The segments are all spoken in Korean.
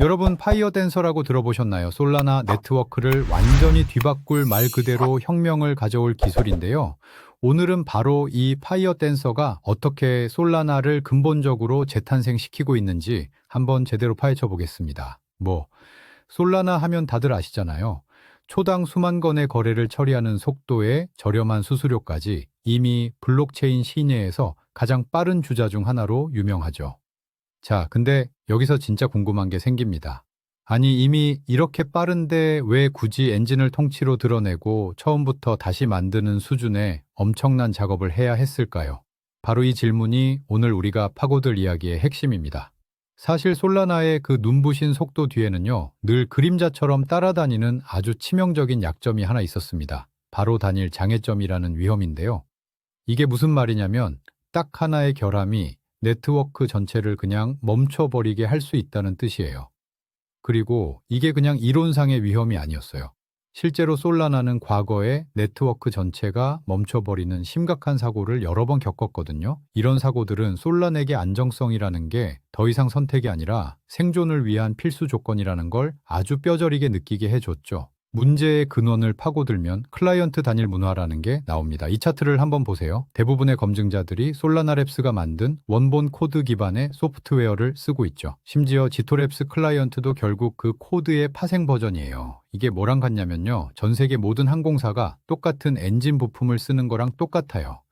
여러분 파이어 댄서라고 들어보셨나요? 솔라나 네트워크를 완전히 뒤바꿀 말 그대로 혁명을 가져올 기술인데요. 오늘은 바로 이 파이어 댄서가 어떻게 솔라나를 근본적으로 재탄생시키고 있는지 한번 제대로 파헤쳐 보겠습니다. 솔라나 하면 다들 아시잖아요. 초당 수만 건의 거래를 처리하는 속도에 저렴한 수수료까지 이미 블록체인 시내에서 가장 빠른 주자 중 하나로 유명하죠. 자, 근데 여기서 진짜 궁금한 게 생깁니다. 아니, 이미 이렇게 빠른데 왜 굳이 엔진을 통째로 드러내고 처음부터 다시 만드는 수준의 엄청난 작업을 해야 했을까요? 바로 이 질문이 오늘 우리가 파고들 이야기의 핵심입니다. 사실 솔라나의 그 눈부신 속도 뒤에는요, 늘 그림자처럼 따라다니는 아주 치명적인 약점이 하나 있었습니다. 바로 단일 장애점이라는 위험인데요. 이게 무슨 말이냐면 딱 하나의 결함이 네트워크 전체를 그냥 멈춰버리게 할 수 있다는 뜻이에요. 그리고 이게 그냥 이론상의 위험이 아니었어요. 실제로 솔라나는 과거에 네트워크 전체가 멈춰버리는 심각한 사고를 여러 번 겪었거든요. 이런 사고들은 솔라나에게 안정성이라는 게 더 이상 선택이 아니라 생존을 위한 필수 조건이라는 걸 아주 뼈저리게 느끼게 해줬죠. 문제의 근원을 파고들면 클라이언트 단일 문화라는 게 나옵니다. 이 차트를 한번 보세요. 대부분의 검증자들이 솔라나랩스가 만든 원본 코드 기반의 소프트웨어를 쓰고 있죠. 심지어 지토랩스 클라이언트도 결국 그 코드의 파생 버전이에요. 이게 뭐랑 같냐면요. 전 세계 모든 항공사가 똑같은 엔진 부품을 쓰는 거랑 똑같아요.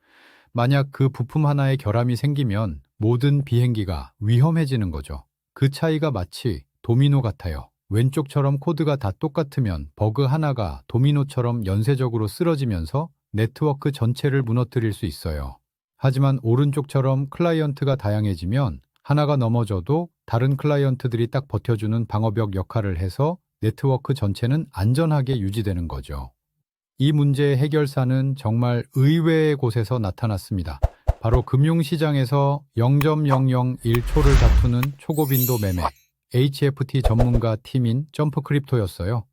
만약 그 부품 하나에 결함이 생기면 모든 비행기가 위험해지는 거죠. 그 차이가 마치 도미노 같아요. 왼쪽처럼 코드가 다 똑같으면 버그 하나가 도미노처럼 연쇄적으로 쓰러지면서 네트워크 전체를 무너뜨릴 수 있어요. 하지만 오른쪽처럼 클라이언트가 다양해지면 하나가 넘어져도 다른 클라이언트들이 딱 버텨주는 방어벽 역할을 해서 네트워크 전체는 안전하게 유지되는 거죠. 이 문제의 해결사는 정말 의외의 곳에서 나타났습니다. 바로 금융시장에서 0.001초를 다투는 초고빈도 매매. HFT 전문가 팀인 점프크립토였어요.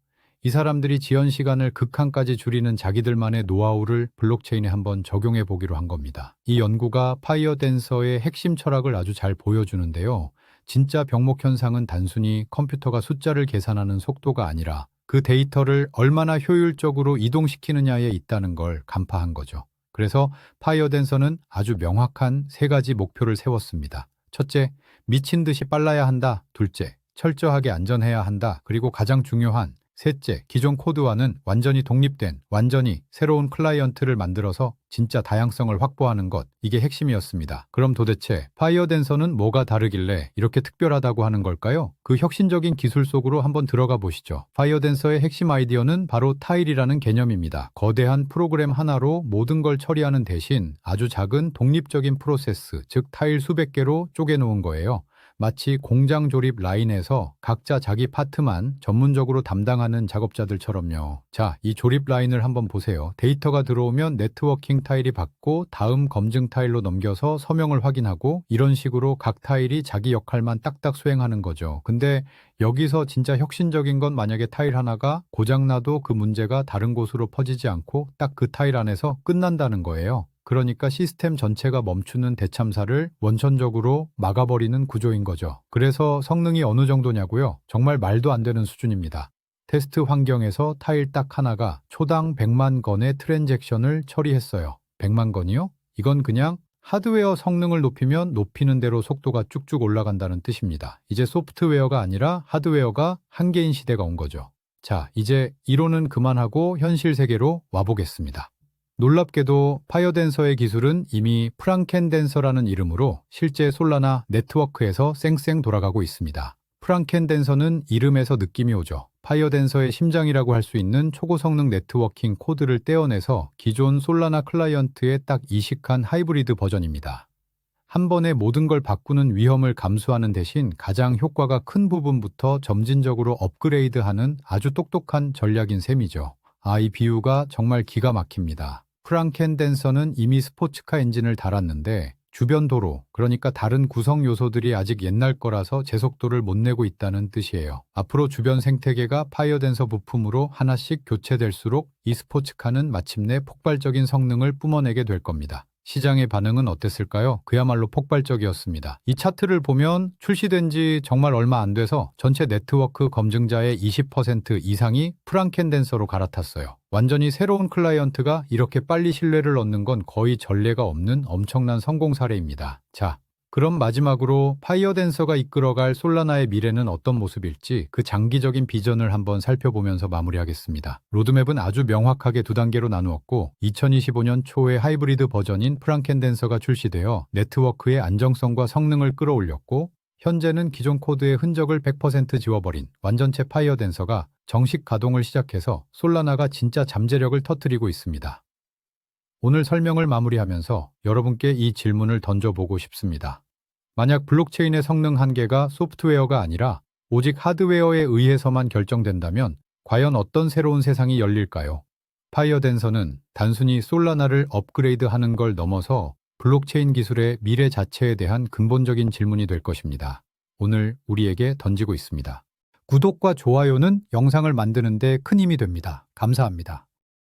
이 사람들이 지연 시간을 극한까지 줄이는 자기들만의 노하우를 블록체인에 한번 적용해 보기로 한 겁니다. 이 연구가 파이어 댄서의 핵심 철학을 아주 잘 보여주는데요. 진짜 병목 현상은 단순히 컴퓨터가 숫자를 계산하는 속도가 아니라 그 데이터를 얼마나 효율적으로 이동시키느냐에 있다는 걸 간파한 거죠. 그래서 파이어 댄서는 아주 명확한 세 가지 목표를 세웠습니다. 첫째, 미친 듯이 빨라야 한다. 둘째, 철저하게 안전해야 한다. 그리고 가장 중요한 셋째, 기존 코드와는 완전히 독립된, 완전히 새로운 클라이언트를 만들어서 진짜 다양성을 확보하는 것. 이게 핵심이었습니다. 그럼 도대체 파이어 댄서는 뭐가 다르길래 이렇게 특별하다고 하는 걸까요? 그 혁신적인 기술 속으로 한번 들어가 보시죠. 파이어 댄서의 핵심 아이디어는 바로 타일이라는 개념입니다. 거대한 프로그램 하나로 모든 걸 처리하는 대신 아주 작은 독립적인 프로세스, 즉 타일 수백 개로 쪼개놓은 거예요. 마치 공장 조립 라인에서 각자 자기 파트만 전문적으로 담당하는 작업자들처럼요. 자, 이 조립 라인을 한번 보세요. 데이터가 들어오면 네트워킹 타일이 받고 다음 검증 타일로 넘겨서 서명을 확인하고 이런 식으로 각 타일이 자기 역할만 딱딱 수행하는 거죠. 근데 여기서 진짜 혁신적인 건 만약에 타일 하나가 고장나도 그 문제가 다른 곳으로 퍼지지 않고 딱 그 타일 안에서 끝난다는 거예요. 그러니까 시스템 전체가 멈추는 대참사를 원천적으로 막아버리는 구조인 거죠. 그래서 성능이 어느 정도냐고요? 정말 말도 안 되는 수준입니다. 테스트 환경에서 타일 딱 하나가 초당 100만 건의 트랜잭션을 처리했어요. 100만 건이요? 이건 그냥 하드웨어 성능을 높이면 높이는 대로 속도가 쭉쭉 올라간다는 뜻입니다. 이제 소프트웨어가 아니라 하드웨어가 한계인 시대가 온 거죠. 자, 이제 이론은 그만하고 현실 세계로 와보겠습니다. 놀랍게도 파이어 댄서의 기술은 이미 프랑켄 댄서라는 이름으로 실제 솔라나 네트워크에서 쌩쌩 돌아가고 있습니다. 프랑켄 댄서는 이름에서 느낌이 오죠. 파이어 댄서의 심장이라고 할 수 있는 초고성능 네트워킹 코드를 떼어내서 기존 솔라나 클라이언트에 딱 이식한 하이브리드 버전입니다. 한 번에 모든 걸 바꾸는 위험을 감수하는 대신 가장 효과가 큰 부분부터 점진적으로 업그레이드하는 아주 똑똑한 전략인 셈이죠. 이 비유가 정말 기가 막힙니다. 프랑켄 댄서는 이미 스포츠카 엔진을 달았는데 주변 도로, 그러니까 다른 구성 요소들이 아직 옛날 거라서 제속도를 못 내고 있다는 뜻이에요. 앞으로 주변 생태계가 파이어 댄서 부품으로 하나씩 교체될수록 이 스포츠카는 마침내 폭발적인 성능을 뿜어내게 될 겁니다. 시장의 반응은 어땠을까요? 그야말로 폭발적이었습니다. 이 차트를 보면 출시된 지 정말 얼마 안 돼서 전체 네트워크 검증자의 20% 이상이 프랑켄덴서로 갈아탔어요. 완전히 새로운 클라이언트가 이렇게 빨리 신뢰를 얻는 건 거의 전례가 없는 엄청난 성공 사례입니다. 자, 그럼 마지막으로 파이어댄서가 이끌어갈 솔라나의 미래는 어떤 모습일지 그 장기적인 비전을 한번 살펴보면서 마무리하겠습니다. 로드맵은 아주 명확하게 두 단계로 나누었고 2025년 초에 하이브리드 버전인 프랑켄댄서가 출시되어 네트워크의 안정성과 성능을 끌어올렸고 현재는 기존 코드의 흔적을 100% 지워버린 완전체 파이어댄서가 정식 가동을 시작해서 솔라나가 진짜 잠재력을 터뜨리고 있습니다. 오늘 설명을 마무리하면서 여러분께 이 질문을 던져보고 싶습니다. 만약 블록체인의 성능 한계가 소프트웨어가 아니라 오직 하드웨어에 의해서만 결정된다면 과연 어떤 새로운 세상이 열릴까요? 파이어댄서는 단순히 솔라나를 업그레이드하는 걸 넘어서 블록체인 기술의 미래 자체에 대한 근본적인 질문이 될 것입니다. 오늘 우리에게 던지고 있습니다. 구독과 좋아요는 영상을 만드는 데 큰 힘이 됩니다. 감사합니다.